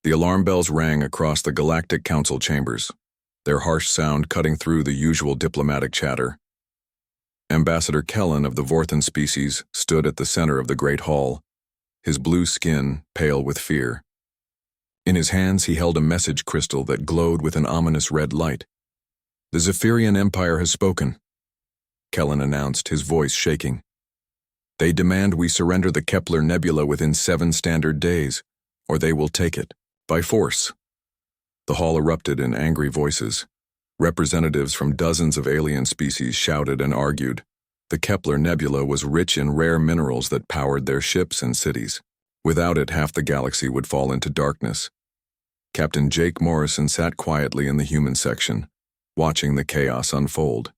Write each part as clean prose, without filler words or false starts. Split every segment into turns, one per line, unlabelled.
The alarm bells rang across the Galactic Council chambers, their harsh sound cutting through the usual diplomatic chatter. Ambassador Kellen of the Vorthan species stood at the center of the great hall, his blue skin pale with fear. In his hands he held a message crystal that glowed with an ominous red light. "The Zephyrian Empire has spoken," Kellen announced, his voice shaking. "They demand we surrender the Kepler Nebula within 7 standard days, or they will take it, by force." The hall erupted in angry voices. Representatives from dozens of alien species shouted and argued. The Kepler Nebula was rich in rare minerals that powered their ships and cities. Without it, half the galaxy would fall into darkness. Captain Jake Morrison sat quietly in the human section, watching the chaos unfold.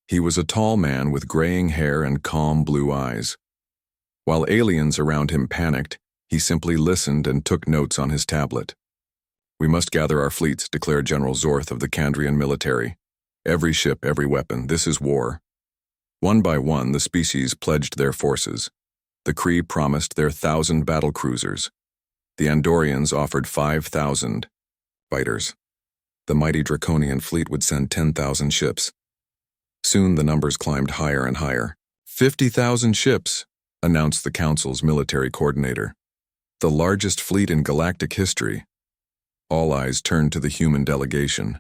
He was a tall man with graying hair and calm blue eyes. While aliens around him panicked, he simply listened and took notes on his tablet. "We must gather our fleets," declared General Zorth of the Kandrian military. "Every ship, every weapon, this is war." One by one, the species pledged their forces. The Kree promised their 1,000 battle cruisers. The Andorians offered 5,000 fighters. The mighty Draconian fleet would send 10,000 ships. Soon the numbers climbed higher and higher. 50,000 ships, announced the Council's military coordinator. The largest fleet in galactic history. All eyes turned to the human delegation.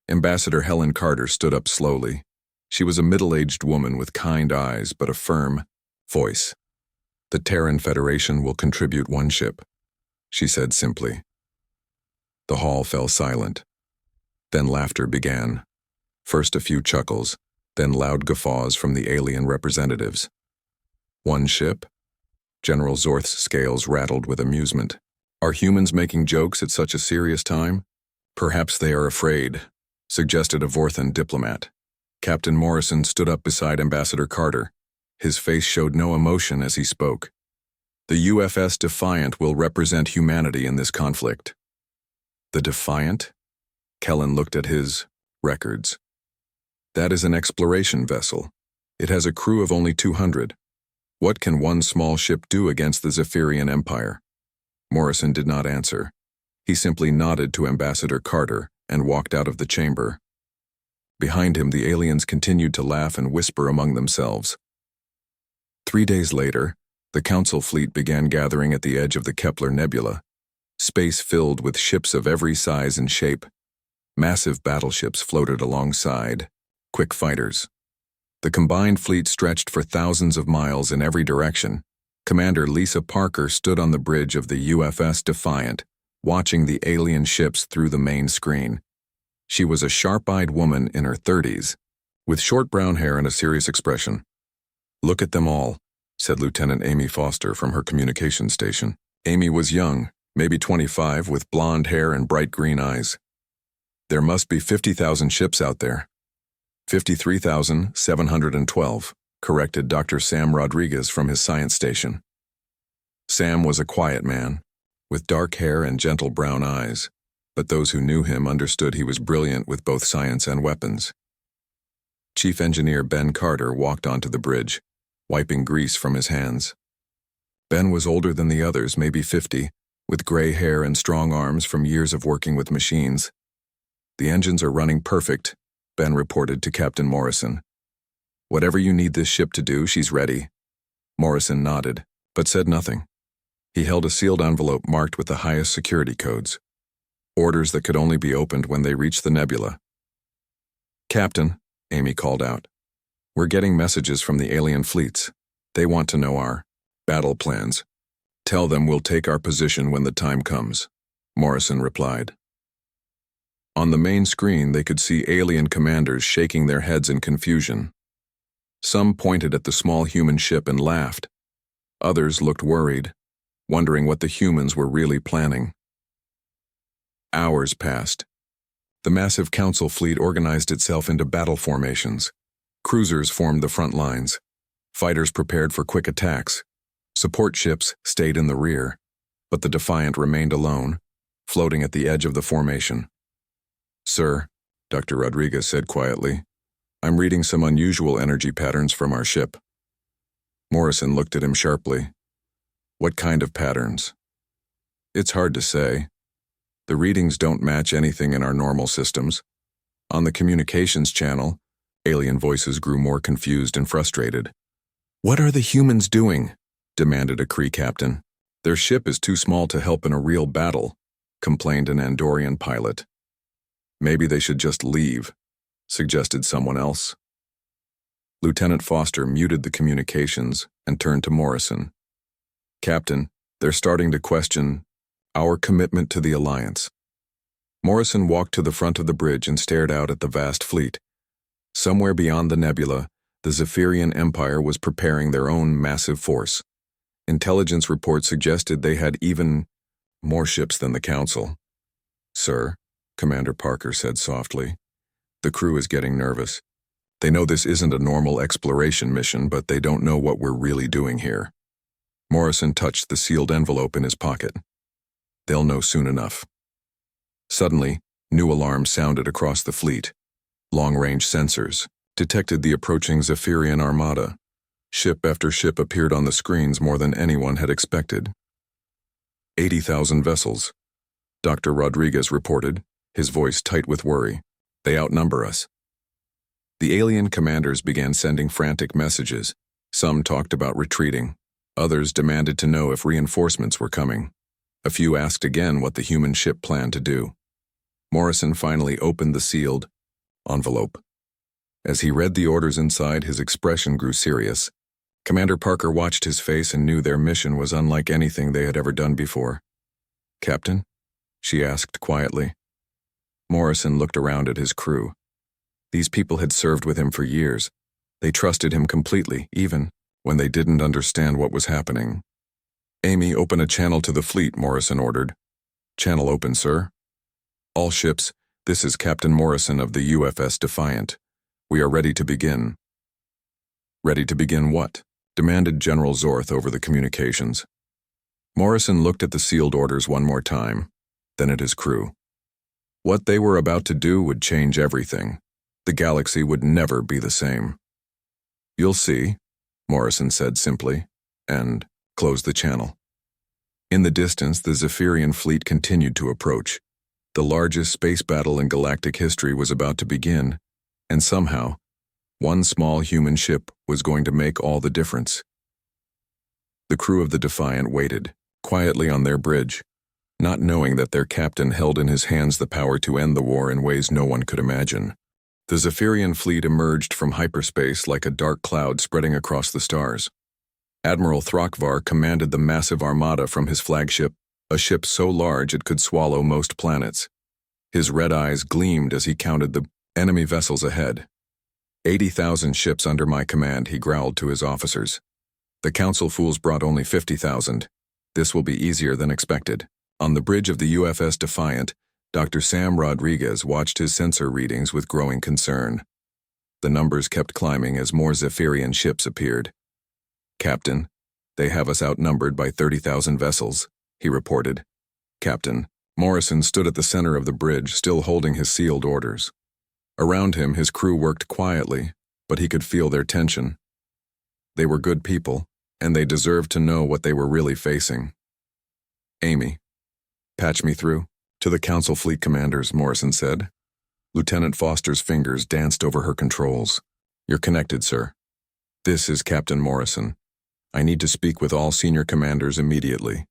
Ambassador Helen Carter stood up slowly. She was a middle-aged woman with kind eyes but a firm voice. "The Terran Federation will contribute 1 ship," she said simply. The hall fell silent. Then laughter began. First a few chuckles, then loud guffaws from the alien representatives. "1 ship?" General Zorth's scales rattled with amusement. "Are humans making jokes at such a serious time?" "Perhaps they are afraid," suggested a Vorthan diplomat. Captain Morrison stood up beside Ambassador Carter. His face showed no emotion as he spoke. "The UFS Defiant will represent humanity in this conflict." "The Defiant?" Kellen looked at his records. "That is an exploration vessel. It has a crew of only 200. What can 1 small ship do against the Zephyrian Empire?" Morrison did not answer. He simply nodded to Ambassador Carter and walked out of the chamber. Behind him, the aliens continued to laugh and whisper among themselves. 3 days later, the Council fleet began gathering at the edge of the Kepler Nebula, space filled with ships of every size and shape. Massive battleships floated alongside, quick fighters. The combined fleet stretched for thousands of miles in every direction. Commander Lisa Parker stood on the bridge of the UFS Defiant, watching the alien ships through the main screen. She was a sharp-eyed woman in her 30s, with short brown hair and a serious expression. "Look at them all," said Lieutenant Amy Foster from her communications station. Amy was young, maybe 25, with blonde hair and bright green eyes. "There must be 50,000 ships out there." 53,712, corrected Dr. Sam Rodriguez from his science station. Sam was a quiet man, with dark hair and gentle brown eyes, but those who knew him understood he was brilliant with both science and weapons. Chief Engineer Ben Carter walked onto the bridge, wiping grease from his hands. Ben was older than the others, maybe 50, with gray hair and strong arms from years of working with machines. "The engines are running perfect," Ben reported to Captain Morrison. "Whatever you need this ship to do, she's ready." Morrison nodded, but said nothing. He held a sealed envelope marked with the highest security codes. Orders that could only be opened when they reached the nebula. "Captain," Amy called out, "we're getting messages from the alien fleets. They want to know our battle plans." "Tell them we'll take our position when the time comes," Morrison replied. On the main screen, they could see alien commanders shaking their heads in confusion. Some pointed at the small human ship and laughed. Others looked worried, wondering what the humans were really planning. Hours passed. The massive Council fleet organized itself into battle formations. Cruisers formed the front lines. Fighters prepared for quick attacks. Support ships stayed in the rear, but the Defiant remained alone, floating at the edge of the formation. "Sir," Dr. Rodriguez said quietly, "I'm reading some unusual energy patterns from our ship." Morrison looked at him sharply. "What kind of patterns?" "It's hard to say. The readings don't match anything in our normal systems. On the communications channel, alien voices grew more confused and frustrated. "What are the humans doing?" demanded a Kree captain. "Their ship is too small to help in a real battle," complained an Andorian pilot. "Maybe they should just leave," suggested someone else. Lieutenant Foster muted the communications and turned to Morrison. "Captain, they're starting to question our commitment to the Alliance." Morrison walked to the front of the bridge and stared out at the vast fleet. Somewhere beyond the nebula, the Zephyrian Empire was preparing their own massive force. Intelligence reports suggested they had even more ships than the Council. "Sir," Commander Parker said softly, "the crew is getting nervous. They know this isn't a normal exploration mission, but they don't know what we're really doing here." Morrison touched the sealed envelope in his pocket. "They'll know soon enough." Suddenly, new alarms sounded across the fleet. Long-range sensors detected the approaching Zephyrian armada. Ship after ship appeared on the screens more than anyone had expected. 80,000 vessels, Dr. Rodriguez reported, his voice tight with worry. "They outnumber us." The alien commanders began sending frantic messages. Some talked about retreating. Others demanded to know if reinforcements were coming. A few asked again what the human ship planned to do. Morrison finally opened the sealed envelope. As he read the orders inside, his expression grew serious. Commander Parker watched his face and knew their mission was unlike anything they had ever done before. "Captain?" she asked quietly. Morrison looked around at his crew. These people had served with him for years. They trusted him completely, even when they didn't understand what was happening. "Amy, open a channel to the fleet," Morrison ordered. "Channel open, sir." "All ships, this is Captain Morrison of the UFS Defiant. We are ready to begin." "Ready to begin what?" demanded General Zorth over the communications. Morrison looked at the sealed orders one more time, then at his crew. What they were about to do would change everything. The galaxy would never be the same. "You'll see," Morrison said simply, and closed the channel. In the distance, the Zephyrian fleet continued to approach. The largest space battle in galactic history was about to begin, and somehow, one small human ship was going to make all the difference. The crew of the Defiant waited, quietly on their bridge, not knowing that their captain held in his hands the power to end the war in ways no one could imagine. The Zephyrian fleet emerged from hyperspace like a dark cloud spreading across the stars. Admiral Thrakvar commanded the massive armada from his flagship, a ship so large it could swallow most planets. His red eyes gleamed as he counted the enemy vessels ahead. 80,000 ships under my command, he growled to his officers. "The Council fools brought only 50,000. This will be easier than expected." On the bridge of the UFS Defiant, Dr. Sam Rodriguez watched his sensor readings with growing concern. The numbers kept climbing as more Zephyrian ships appeared. "Captain, they have us outnumbered by 30,000 vessels," he reported. "Captain." Morrison stood at the center of the bridge, still holding his sealed orders. Around him, his crew worked quietly, but he could feel their tension. They were good people, and they deserved to know what they were really facing. "Amy, patch me through." "To the Council fleet commanders," Morrison said. Lieutenant Foster's fingers danced over her controls. "You're connected, sir." "This is Captain Morrison. I need to speak with all senior commanders immediately."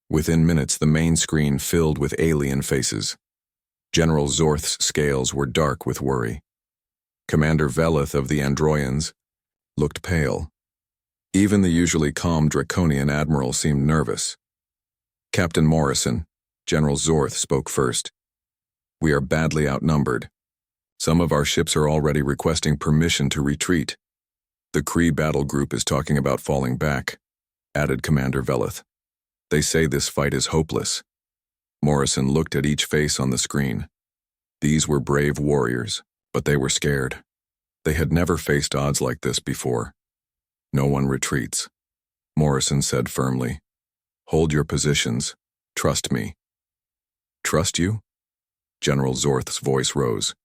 Within minutes, the main screen filled with alien faces. General Zorth's scales were dark with worry. Commander Velith of the Androians looked pale. Even the usually calm Draconian admiral seemed nervous. "Captain Morrison," General Zorth spoke first. "We are badly outnumbered. Some of our ships are already requesting permission to retreat. The Kree battle group is talking about falling back," added Commander Velith. "They say this fight is hopeless." Morrison looked at each face on the screen. These were brave warriors, but they were scared. They had never faced odds like this before. "No one retreats," Morrison said firmly. "Hold your positions. Trust me." "Trust you?" General Zorth's voice rose.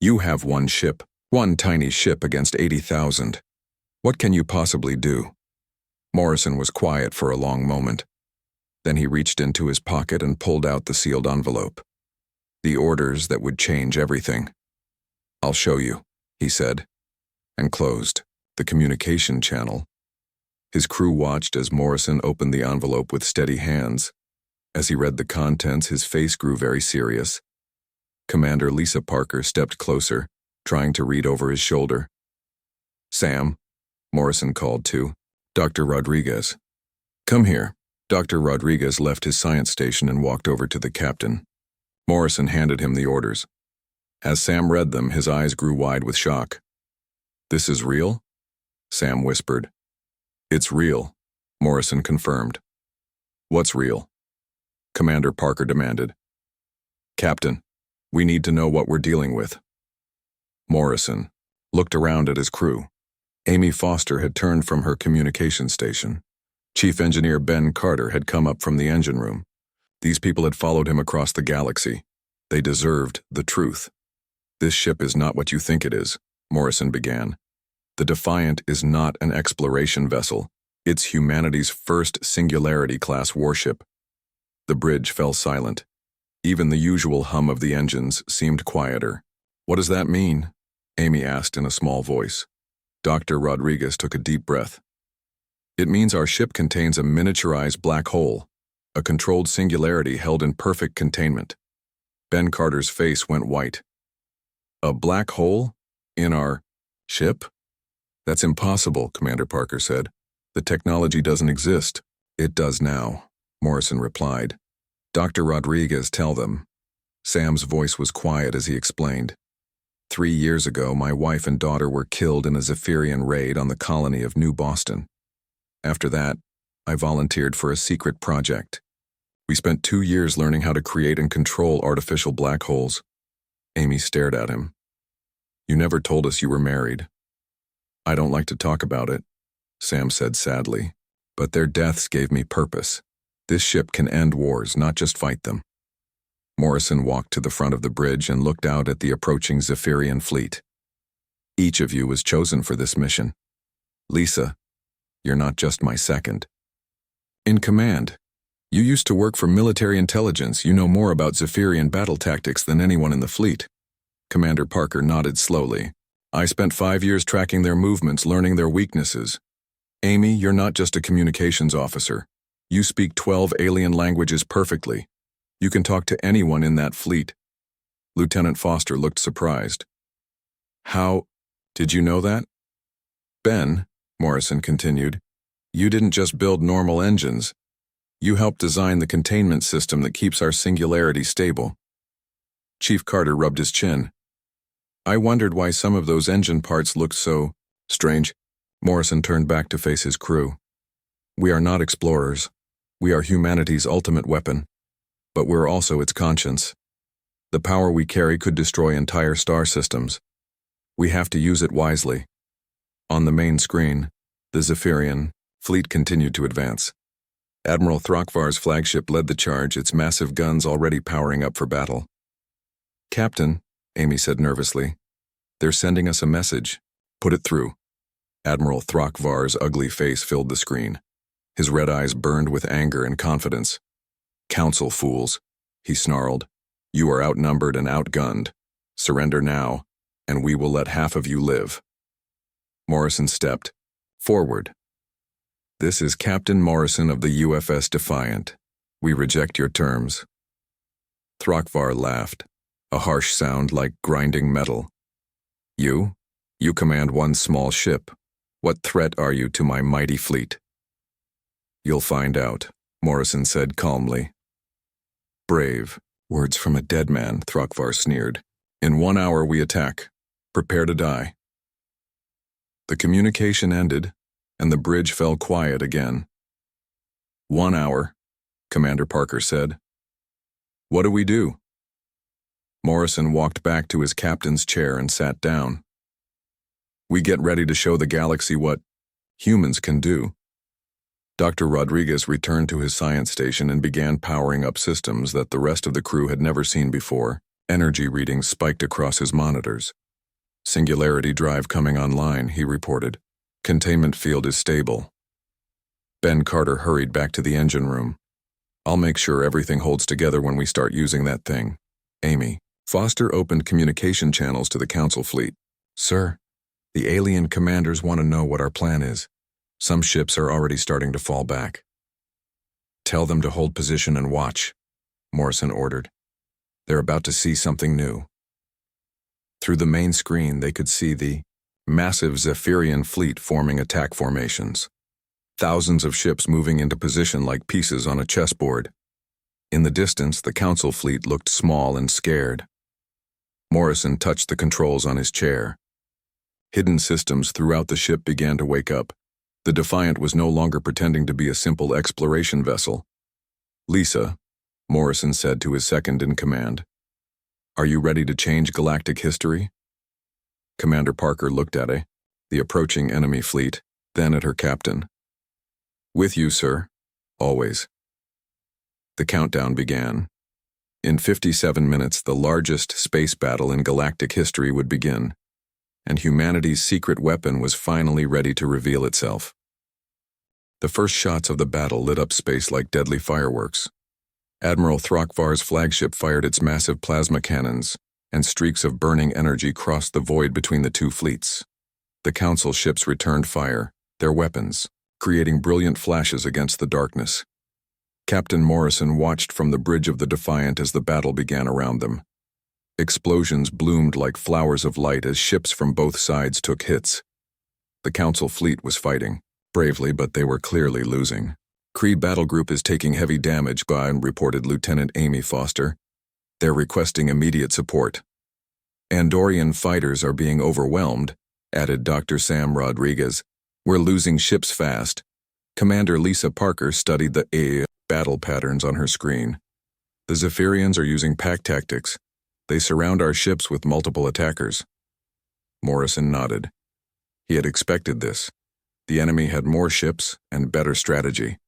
"You have one ship, one tiny ship against 80,000. What can you possibly do?" Morrison was quiet for a long moment. Then he reached into his pocket and pulled out the sealed envelope. The orders that would change everything. "I'll show you," he said, and closed the communication channel. His crew watched as Morrison opened the envelope with steady hands. As he read the contents, his face grew very serious. Commander Lisa Parker stepped closer, trying to read over his shoulder. "Sam," Morrison called to. "Dr. Rodriguez. Come here." Dr. Rodriguez left his science station and walked over to the captain. Morrison handed him the orders. As Sam read them, his eyes grew wide with shock. "This is real?" Sam whispered. "It's real," Morrison confirmed. "What's real?" Commander Parker demanded. "Captain, we need to know what we're dealing with." Morrison looked around at his crew. Amy Foster had turned from her communication station. Chief Engineer Ben Carter had come up from the engine room. These people had followed him across the galaxy. They deserved the truth. "This ship is not what you think it is," Morrison began. "The Defiant is not an exploration vessel. It's humanity's first Singularity-class warship." The bridge fell silent. Even the usual hum of the engines seemed quieter. "What does that mean?" Amy asked in a small voice. Dr. Rodriguez took a deep breath. "It means our ship contains a miniaturized black hole, a controlled singularity held in perfect containment." Ben Carter's face went white. "A black hole? In our ship?" "That's impossible," Commander Parker said. "The technology doesn't exist." "It does now," Morrison replied. "Dr. Rodriguez, tell them." Sam's voice was quiet as he explained. 3 years ago, my wife and daughter were killed in a Zephyrian raid on the colony of New Boston. After that, I volunteered for a secret project. We spent 2 years learning how to create and control artificial black holes. Amy stared at him. "You never told us you were married." "I don't like to talk about it," Sam said sadly. "But their deaths gave me purpose. This ship can end wars, not just fight them." Morrison walked to the front of the bridge and looked out at the approaching Zephyrian fleet. "Each of you was chosen for this mission. Lisa, you're not just my second in command. You used to work for military intelligence. You know more about Zephyrian battle tactics than anyone in the fleet." Commander Parker nodded slowly. "I spent 5 years tracking their movements, learning their weaknesses. Amy, you're not just a communications officer. You speak 12 alien languages perfectly. You can talk to anyone in that fleet." Lieutenant Foster looked surprised. "How did you know that?" "Ben," Morrison continued, "you didn't just build normal engines. You helped design the containment system that keeps our singularity stable." Chief Carter rubbed his chin. "I wondered why some of those engine parts looked so strange." Morrison turned back to face his crew. "We are not explorers. We are humanity's ultimate weapon. But we're also its conscience. The power we carry could destroy entire star systems. We have to use it wisely." On the main screen, the Zephyrian fleet continued to advance. Admiral Throckvar's flagship led the charge, its massive guns already powering up for battle. "Captain," Amy said nervously, "they're sending us a message." "Put it through." Admiral Throckvar's ugly face filled the screen. His red eyes burned with anger and confidence. "Council fools," he snarled. "You are outnumbered and outgunned. Surrender now, and we will let half of you live." Morrison stepped forward. "This is Captain Morrison of the UFS Defiant. We reject your terms." Throckvar laughed, a harsh sound like grinding metal. You command one small ship. What threat are you to my mighty fleet?" "You'll find out," Morrison said calmly. "Brave, words from a dead man," Throckvar sneered. "In 1 hour we attack. Prepare to die." The communication ended, and the bridge fell quiet again. 1 hour, Commander Parker said. "What do we do?" Morrison walked back to his captain's chair and sat down. "We get ready to show the galaxy what humans can do." Dr. Rodriguez returned to his science station and began powering up systems that the rest of the crew had never seen before. Energy readings spiked across his monitors. "Singularity drive coming online," he reported. "Containment field is stable." Ben Carter hurried back to the engine room. I'll make sure everything holds together when we start using that thing. Amy. Foster opened communication channels to the Council fleet. Sir, the alien commanders want to know what our plan is. Some ships are already starting to fall back. Tell them to hold position and watch, Morrison ordered. They're about to see something new. Through the main screen, they could see the massive Zephyrian fleet forming attack formations. Thousands of ships moving into position like pieces on a chessboard. In the distance, the Council fleet looked small and scared. Morrison touched the controls on his chair. Hidden systems throughout the ship began to wake up. The Defiant was no longer pretending to be a simple exploration vessel. Lisa, Morrison said to his second in command, are you ready to change galactic history? Commander Parker looked at the approaching enemy fleet, then at her captain. With you, sir. Always. The countdown began. In 57 minutes, the largest space battle in galactic history would begin, and humanity's secret weapon was finally ready to reveal itself. The first shots of the battle lit up space like deadly fireworks. Admiral Throckvar's flagship fired its massive plasma cannons, and streaks of burning energy crossed the void between the two fleets. The Council ships returned fire, their weapons, creating brilliant flashes against the darkness. Captain Morrison watched from the bridge of the Defiant as the battle began around them. Explosions bloomed like flowers of light as ships from both sides took hits. The Council fleet was fighting, bravely, but they were clearly losing. Cree Battle Group is taking heavy damage, reported Lieutenant Amy Foster. They're requesting immediate support. Andorian fighters are being overwhelmed, added Dr. Sam Rodriguez. We're losing ships fast. Commander Lisa Parker studied the battle patterns on her screen. The Zephyrians are using pack tactics. They surround our ships with multiple attackers. Morrison nodded. He had expected this. The enemy had more ships and better strategy.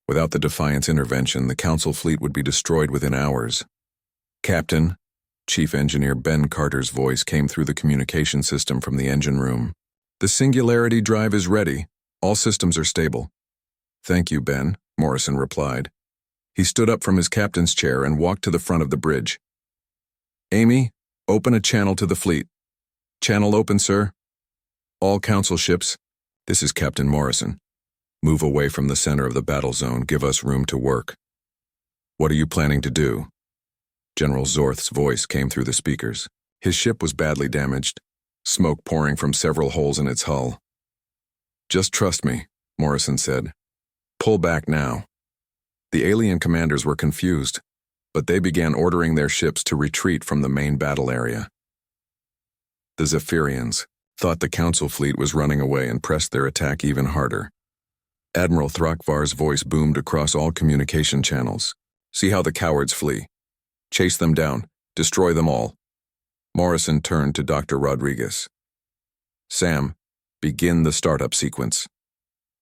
Without the Defiant's intervention, the Council fleet would be destroyed within hours. Captain, Chief Engineer Ben Carter's voice came through the communication system from the engine room. The Singularity drive is ready. All systems are stable. Thank you, Ben, Morrison replied. He stood up from his captain's chair and walked to the front of the bridge. Amy, open a channel to the fleet. Channel open, sir. All Council ships. This is Captain Morrison. Move away from the center of the battle zone. Give us room to work. What are you planning to do? General Zorth's voice came through the speakers. His ship was badly damaged, smoke pouring from several holes in its hull. Just trust me, Morrison said. Pull back now. The alien commanders were confused, but they began ordering their ships to retreat from the main battle area. The Zephyrians thought the Council fleet was running away and pressed their attack even harder. Admiral Throckvar's voice boomed across all communication channels. See how the cowards flee. Chase them down. Destroy them all. Morrison turned to Dr. Rodriguez. Sam, begin the startup sequence.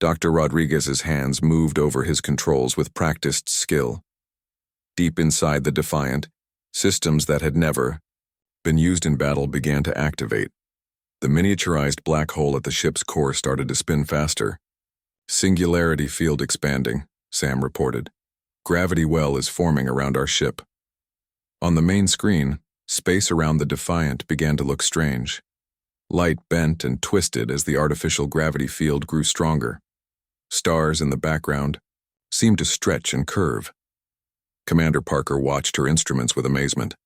Dr. Rodriguez's hands moved over his controls with practiced skill. Deep inside the Defiant, systems that had never been used in battle began to activate. The miniaturized black hole at the ship's core started to spin faster. Singularity field expanding, Sam reported. Gravity well is forming around our ship. On the main screen, space around the Defiant began to look strange. Light bent and twisted as the artificial gravity field grew stronger. Stars in the background seemed to stretch and curve. Commander Parker watched her instruments with amazement.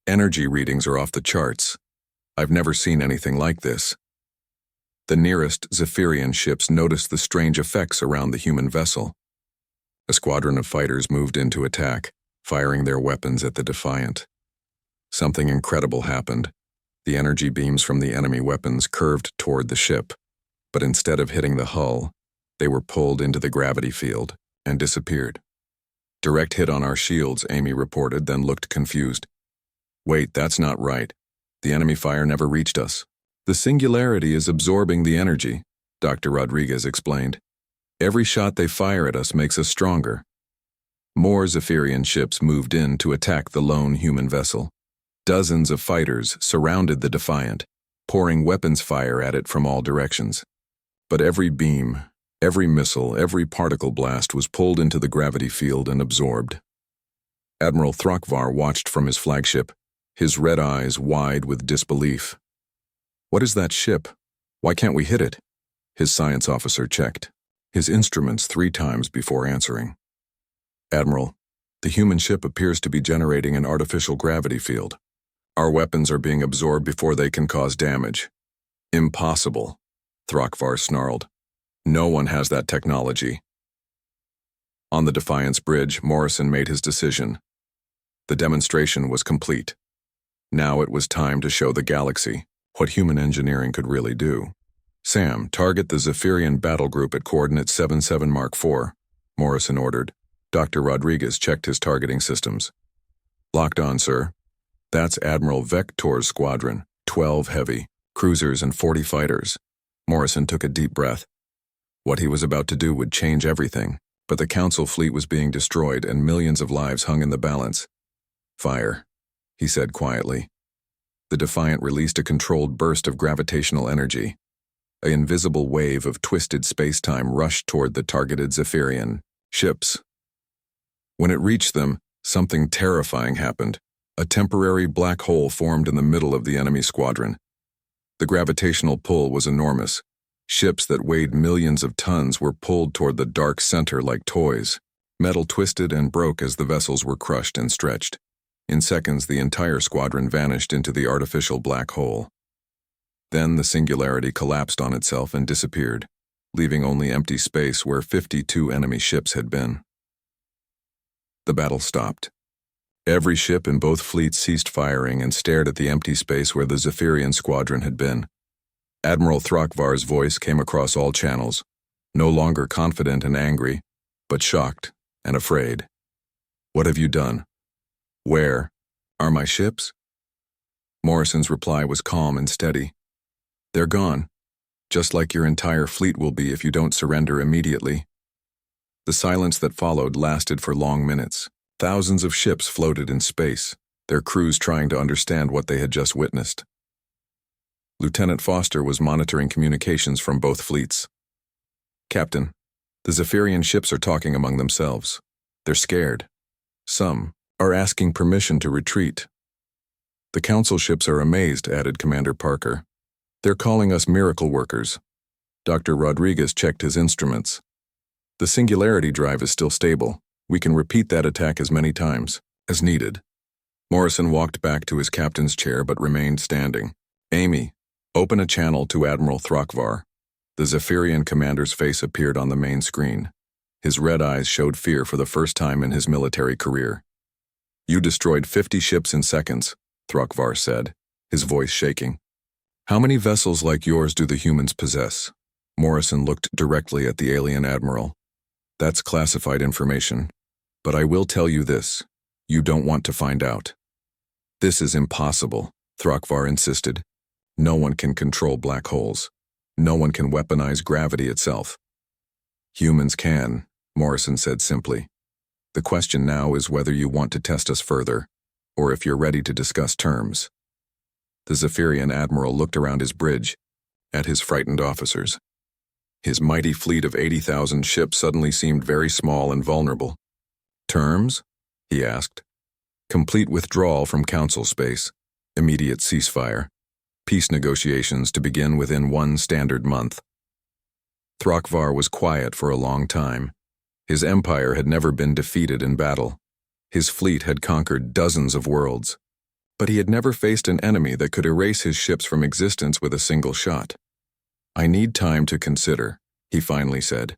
Energy readings are off the charts. I've never seen anything like this. The nearest Zephyrian ships noticed the strange effects around the human vessel. A squadron of fighters moved in to attack, firing their weapons at the Defiant. Something incredible happened. The energy beams from the enemy weapons curved toward the ship, but instead of hitting the hull, they were pulled into the gravity field and disappeared. Direct hit on our shields, Amy reported, then looked confused. Wait, that's not right. The enemy fire never reached us. The Singularity is absorbing the energy, Dr. Rodriguez explained. Every shot they fire at us makes us stronger. More Zephyrian ships moved in to attack the lone human vessel. Dozens of fighters surrounded the Defiant, pouring weapons fire at it from all directions. But every beam, Every missile, every particle blast was pulled into the gravity field and absorbed. Admiral Thrakvar watched from his flagship, his red eyes wide with disbelief. "What is that ship? Why can't we hit it?" His science officer checked his instruments 3 times before answering. "Admiral, the human ship appears to be generating an artificial gravity field. Our weapons are being absorbed before they can cause damage." "Impossible," Thrakvar snarled. "No one has that technology." On the Defiance Bridge, Morrison made his decision. The demonstration was complete. Now it was time to show the galaxy what human engineering could really do. "Sam, target the Zephyrian battle group at coordinate 77 Mark IV, Morrison ordered. Dr. Rodriguez checked his targeting systems. "Locked on, sir." "That's Admiral Vector's squadron, 12 heavy, cruisers and 40 fighters." Morrison took a deep breath. What he was about to do would change everything, but the Council fleet was being destroyed and millions of lives hung in the balance. "Fire," he said quietly. The Defiant released a controlled burst of gravitational energy. An invisible wave of twisted space-time rushed toward the targeted Zephyrian ships. When it reached them, something terrifying happened. A temporary black hole formed in the middle of the enemy squadron. The gravitational pull was enormous. Ships that weighed millions of tons were pulled toward the dark center like toys. Metal twisted and broke as the vessels were crushed and stretched. In seconds, the entire squadron vanished into the artificial black hole. Then the singularity collapsed on itself and disappeared, leaving only empty space where 52 enemy ships had been. The battle stopped. Every ship in both fleets ceased firing and stared at the empty space where the Zephyrian squadron had been. Admiral Thrakvar's voice came across all channels, no longer confident and angry, but shocked and afraid. "What have you done? Where are my ships?" Morrison's reply was calm and steady. "They're gone, just like your entire fleet will be if you don't surrender immediately." The silence that followed lasted for long minutes. Thousands of ships floated in space, their crews trying to understand what they had just witnessed. Lieutenant Foster was monitoring communications from both fleets. "Captain, the Zephyrian ships are talking among themselves. They're scared. Some are asking permission to retreat." "The Council ships are amazed," added Commander Parker. "They're calling us miracle workers." Dr. Rodriguez checked his instruments. "The singularity drive is still stable. We can repeat that attack as many times as needed." Morrison walked back to his captain's chair but remained standing. "Amy, open a channel to Admiral Thrakvar." The Zephyrian commander's face appeared on the main screen. His red eyes showed fear for the first time in his military career. "You destroyed 50 ships in seconds," Thrakvar said, his voice shaking. "How many vessels like yours do the humans possess?" Morrison looked directly at the alien admiral. "That's classified information, but I will tell you this. You don't want to find out." "This is impossible," Thrakvar insisted. "No one can control black holes. No one can weaponize gravity itself." "Humans can," Morrison said simply. "The question now is whether you want to test us further, or if you're ready to discuss terms." The Zephyrian admiral looked around his bridge, at his frightened officers. His mighty fleet of 80,000 ships suddenly seemed very small and vulnerable. "Terms?" he asked. "Complete withdrawal from Council space, immediate ceasefire, peace negotiations to begin within 1 standard month." Thrakvar was quiet for a long time. His empire had never been defeated in battle. His fleet had conquered dozens of worlds. But he had never faced an enemy that could erase his ships from existence with a single shot. "I need time to consider," he finally said.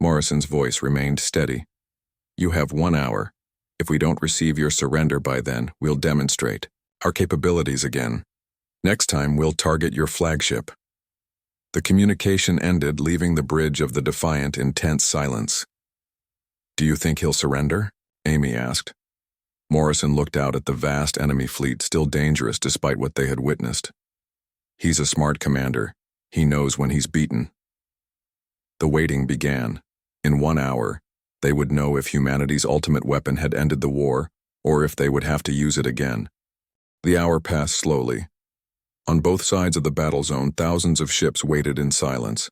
Morrison's voice remained steady. "You have 1 hour. If we don't receive your surrender by then, we'll demonstrate our capabilities again. Next time, we'll target your flagship." The communication ended, leaving the bridge of the Defiant in tense silence. "Do you think he'll surrender?" Amy asked. Morrison looked out at the vast enemy fleet, still dangerous despite what they had witnessed. "He's a smart commander. He knows when he's beaten." The waiting began. In 1 hour, they would know if humanity's ultimate weapon had ended the war, or if they would have to use it again. The hour passed slowly. On both sides of the battle zone, thousands of ships waited in silence.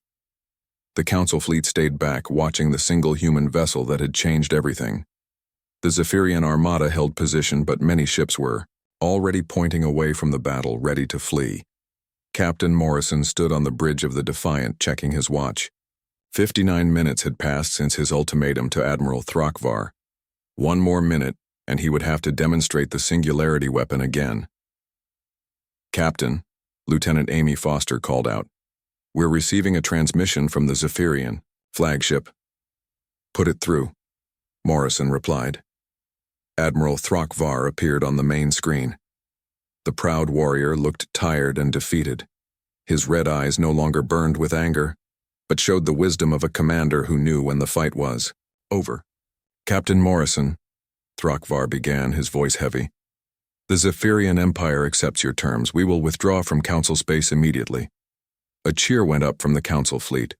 The Council fleet stayed back, watching the single human vessel that had changed everything. The Zephyrian armada held position, but many ships were already pointing away from the battle, ready to flee. Captain Morrison stood on the bridge of the Defiant, checking his watch. 59 minutes had passed since his ultimatum to Admiral Throckvar. One more minute, and he would have to demonstrate the singularity weapon again. "Captain," Lieutenant Amy Foster called out. "We're receiving a transmission from the Zephyrian flagship." "Put it through," Morrison replied. Admiral Throckvar appeared on the main screen. The proud warrior looked tired and defeated. His red eyes no longer burned with anger, but showed the wisdom of a commander who knew when the fight was over. "Captain Morrison," Throckvar began, his voice heavy, "the Zephyrian Empire accepts your terms. We will withdraw from Council space immediately." A cheer went up from the Council fleet.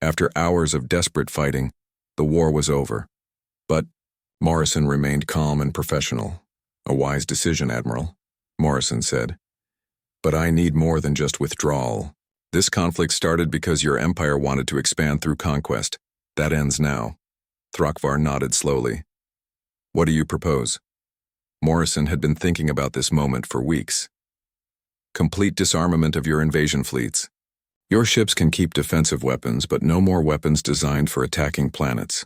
After hours of desperate fighting, the war was over. But Morrison remained calm and professional. "A wise decision, Admiral," Morrison said. "But I need more than just withdrawal. This conflict started because your empire wanted to expand through conquest. That ends now." Throckvar nodded slowly. "What do you propose?" Morrison had been thinking about this moment for weeks. "Complete disarmament of your invasion fleets. Your ships can keep defensive weapons, but no more weapons designed for attacking planets.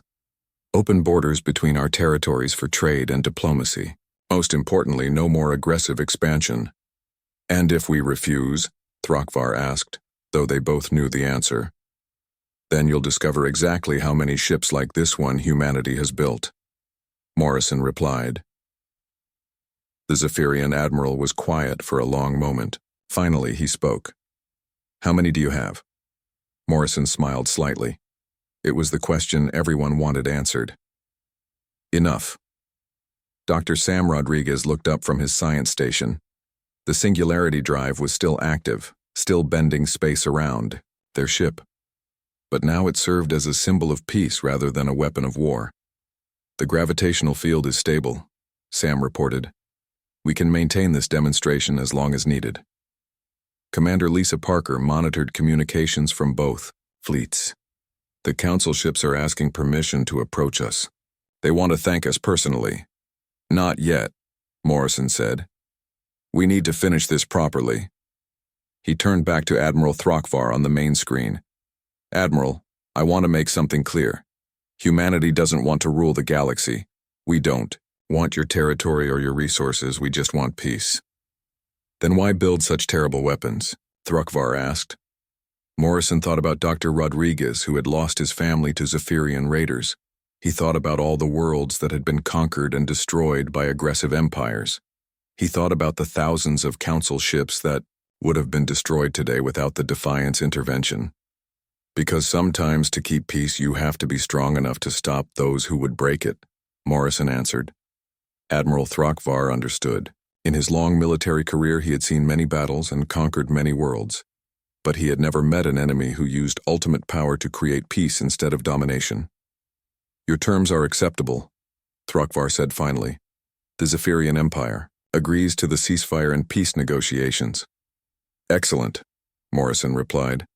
Open borders between our territories for trade and diplomacy. Most importantly, no more aggressive expansion." "And if we refuse?" Throckvar asked, though they both knew the answer. "Then you'll discover exactly how many ships like this one humanity has built," Morrison replied. The Zephyrian admiral was quiet for a long moment. Finally, he spoke. "How many do you have?" Morrison smiled slightly. It was the question everyone wanted answered. "Enough." Dr. Sam Rodriguez looked up from his science station. The singularity drive was still active, still bending space around their ship. But now it served as a symbol of peace rather than a weapon of war. "The gravitational field is stable," Sam reported. "We can maintain this demonstration as long as needed." Commander Lisa Parker monitored communications from both fleets. "The Council ships are asking permission to approach us. They want to thank us personally." "Not yet," Morrison said. "We need to finish this properly." He turned back to Admiral Throckvar on the main screen. "Admiral, I want to make something clear. Humanity doesn't want to rule the galaxy. We don't want your territory or your resources, we just want peace." "Then why build such terrible weapons?" Throckvar asked. Morrison thought about Dr. Rodriguez, who had lost his family to Zephyrian raiders. He thought about all the worlds that had been conquered and destroyed by aggressive empires. He thought about the thousands of Council ships that would have been destroyed today without the Defiant's intervention. "Because sometimes to keep peace you have to be strong enough to stop those who would break it," Morrison answered. Admiral Throckvar understood. In his long military career he had seen many battles and conquered many worlds, but he had never met an enemy who used ultimate power to create peace instead of domination. "Your terms are acceptable," Throckvar said finally. "The Zephyrian Empire agrees to the ceasefire and peace negotiations." "Excellent," Morrison replied.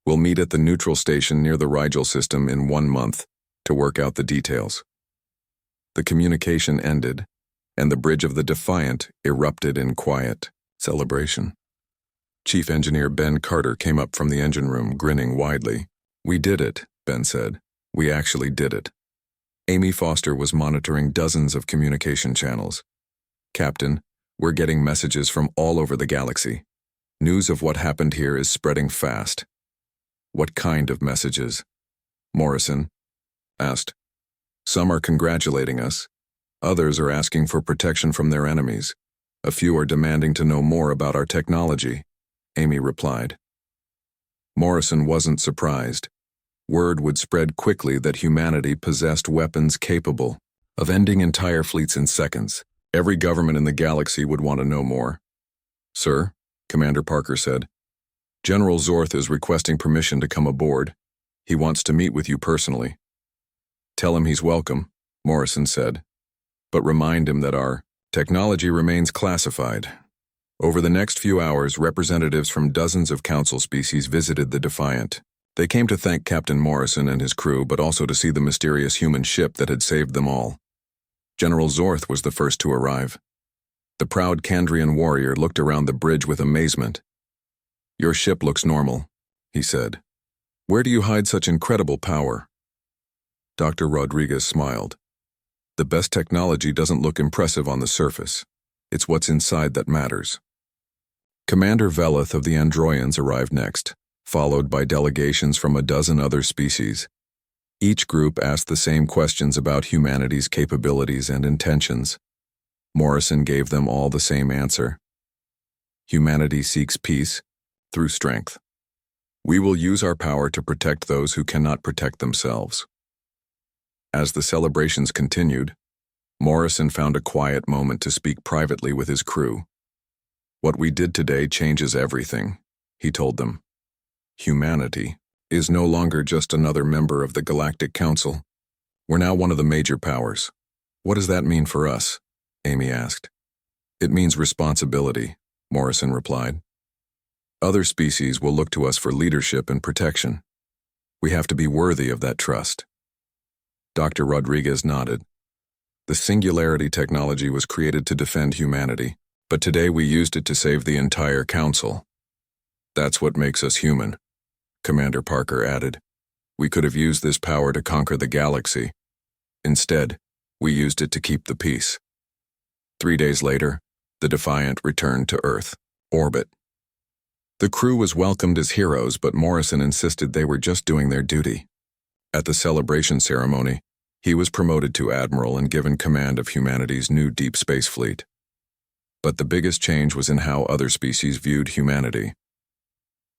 "We'll meet at the neutral station near the Rigel system in 1 month to work out the details." The communication ended, and the bridge of the Defiant erupted in quiet celebration. Chief Engineer Ben Carter came up from the engine room, grinning widely. "We did it," Ben said. "We actually did it." Amy Foster was monitoring dozens of communication channels. "Captain, we're getting messages from all over the galaxy. News of what happened here is spreading fast." "What kind of messages?" Morrison asked. "Some are congratulating us. Others are asking for protection from their enemies. A few are demanding to know more about our technology," Amy replied. Morrison wasn't surprised. Word would spread quickly that humanity possessed weapons capable of ending entire fleets in seconds. Every government in the galaxy would want to know more. "Sir," Commander Parker said, "General Zorth is requesting permission to come aboard. He wants to meet with you personally." "Tell him he's welcome," Morrison said, "but remind him that our technology remains classified." Over the next few hours, representatives from dozens of Council species visited the Defiant. They came to thank Captain Morrison and his crew, but also to see the mysterious human ship that had saved them all. General Zorth was the first to arrive. The proud Kandrian warrior looked around the bridge with amazement. "Your ship looks normal," he said. "Where do you hide such incredible power?" Dr. Rodriguez smiled. "The best technology doesn't look impressive on the surface. It's what's inside that matters." Commander Veleth of the Androians arrived next, followed by delegations from a dozen other species. Each group asked the same questions about humanity's capabilities and intentions. Morrison gave them all the same answer. Humanity seeks peace through strength. We will use our power to protect those who cannot protect themselves. As the celebrations continued, Morrison found a quiet moment to speak privately with his crew. "What we did today changes everything," he told them. "Humanity is no longer just another member of the Galactic Council. We're now one of the major powers." "What does that mean for us?" Amy asked. "It means responsibility," Morrison replied. "Other species will look to us for leadership and protection. We have to be worthy of that trust." Dr. Rodriguez nodded. "The singularity technology was created to defend humanity, but today we used it to save the entire Council. That's what makes us human," Commander Parker added. "We could have used this power to conquer the galaxy. Instead, we used it to keep the peace." 3 days later, the Defiant returned to Earth orbit. The crew was welcomed as heroes, but Morrison insisted they were just doing their duty. At the celebration ceremony, he was promoted to Admiral and given command of humanity's new deep space fleet. But the biggest change was in how other species viewed humanity.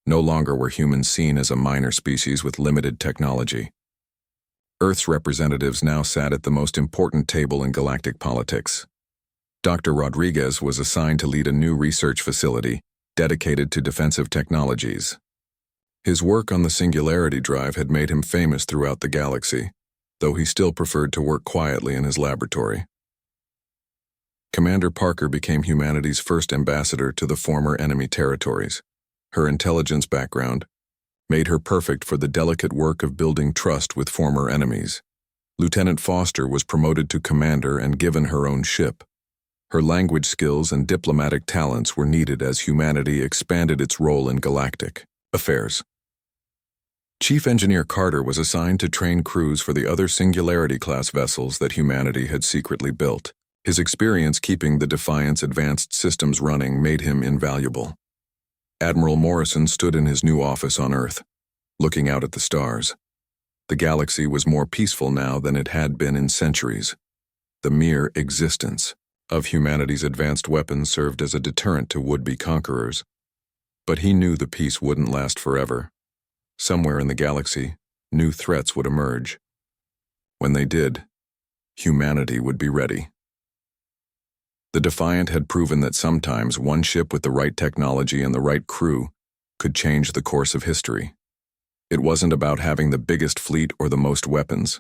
No longer were humans seen as a minor species with limited technology. Earth's representatives now sat at the most important table in galactic politics. Dr. Rodriguez was assigned to lead a new research facility dedicated to defensive technologies. His work on the Singularity Drive had made him famous throughout the galaxy, though he still preferred to work quietly in his laboratory. Commander Parker became humanity's first ambassador to the former enemy territories. Her intelligence background made her perfect for the delicate work of building trust with former enemies. Lieutenant Foster was promoted to commander and given her own ship. Her language skills and diplomatic talents were needed as humanity expanded its role in galactic affairs. Chief Engineer Carter was assigned to train crews for the other Singularity-class vessels that humanity had secretly built. His experience keeping the Defiant's advanced systems running made him invaluable. Admiral Morrison stood in his new office on Earth, looking out at the stars. The galaxy was more peaceful now than it had been in centuries. The mere existence of humanity's advanced weapons served as a deterrent to would-be conquerors. But he knew the peace wouldn't last forever. Somewhere in the galaxy, new threats would emerge. When they did, humanity would be ready. The Defiant had proven that sometimes one ship with the right technology and the right crew could change the course of history. It wasn't about having the biggest fleet or the most weapons.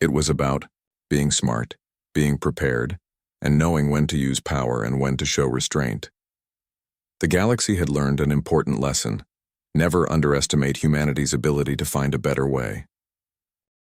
It was about being smart, being prepared, and knowing when to use power and when to show restraint. The galaxy had learned an important lesson: never underestimate humanity's ability to find a better way.